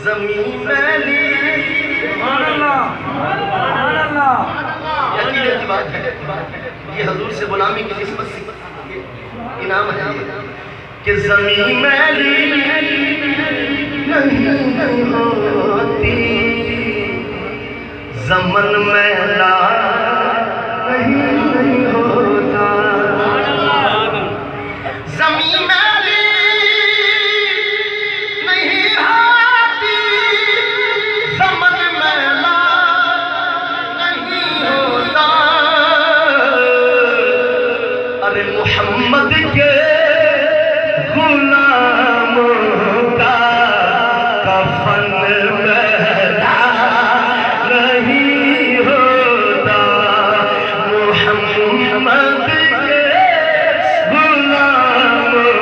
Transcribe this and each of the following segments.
زمین میلی عقیدے کی بات ہے، یہ حضور سے غلامی کی نسبت سے انعام ہے کہ زمین میلی نہیں ہوتی، زمن میلا نہیں ہوتا، زمین میلی نہیں ہوتی، زمن میلا نہیں ہوتا، ارے محمد کے غلاموں کا کفن میلا نہیں ہوتا، محمد کے غلاموں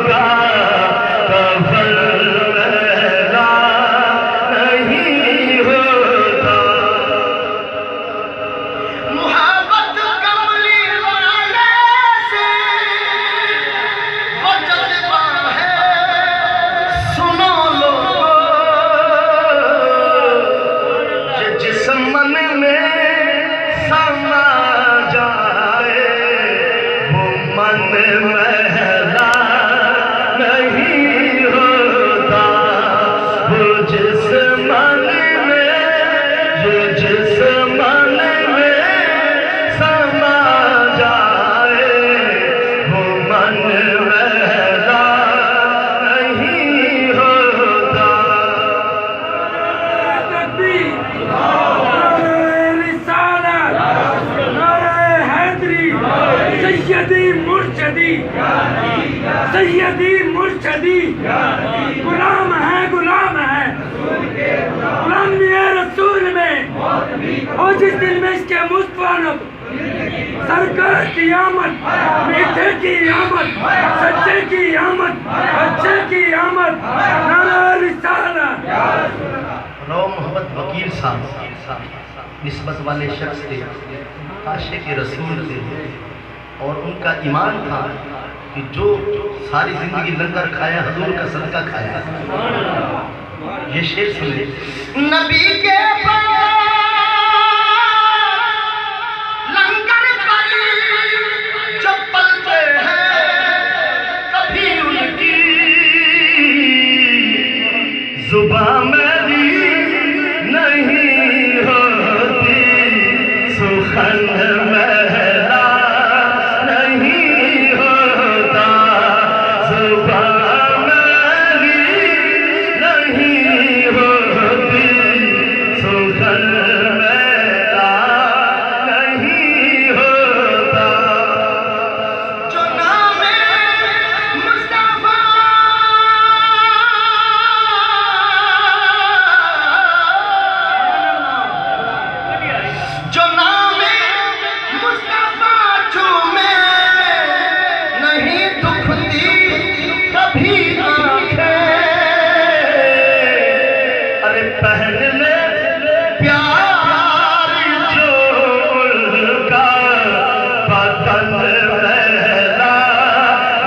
کا کفن میلا نہیں ہوتا، محبت کملی والے سے وہ جذبہ ہے، سنو لو کہ جس من میں سما جائے وہ من میلا نہیں ہوتا، وہ جس من میں سما جائے وہ من میلا نہیں ہوتا۔ تکبیر، نعرہ رسالت، نعرہ حیدری، سیدی مرشدی، سیدی مرشدی، غلام ہے غلامی رسول میں، اور جس دل میں اس کے مصطفیٰ نب سرکار کی آمد، میٹھے کی آمد، سچے کی آمد، اچھے کی آمد، نعرہ رسالت۔ رو محمد وکیل صاحب نسبت والے شخص تھے، عاشق رسول تھے، اور ان کا ایمان تھا کہ جو ساری زندگی لنگر کھایا حضور کا صدقہ کھایا۔ یہ شعر سنیں، نبی کے پاس لنگر پر جو پلتے ہیں کبھی ان کی زباں میری نہیں ہوتی، سخن میلا نہیں ہوتا، زباں میری نہیں ہوتی، سخن میلا نہیں ہوتا، جو نام مصطفیٰ جو نام مصطفیٰ چومے نہیں دکھتی کبھی آنکھیں، ارے پہن لے پیار جو ان کا بدن میلا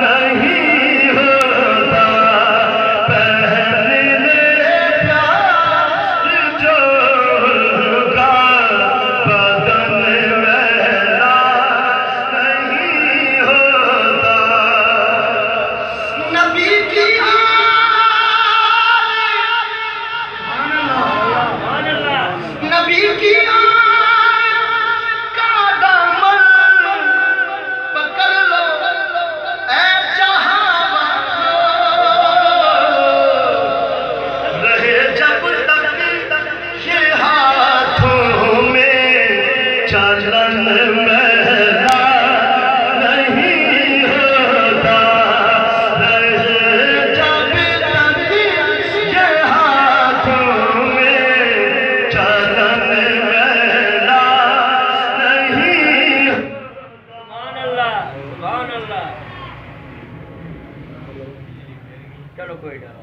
نہیں ہوتا، پہن لے پیار جو ان کا بدن میلا نہیں ہوتا، نبی کی نبی کی کا دامن پکڑ لو اے جہاں رہے جب تک یہ ہاتھوں میں چلن میلا نہیں ہوتا، رہے جب تک یہ ہاتھوں میں چلن میلا نہیں۔ سبحان اللہ، سبحان اللہ۔ چلو کوئی ڈر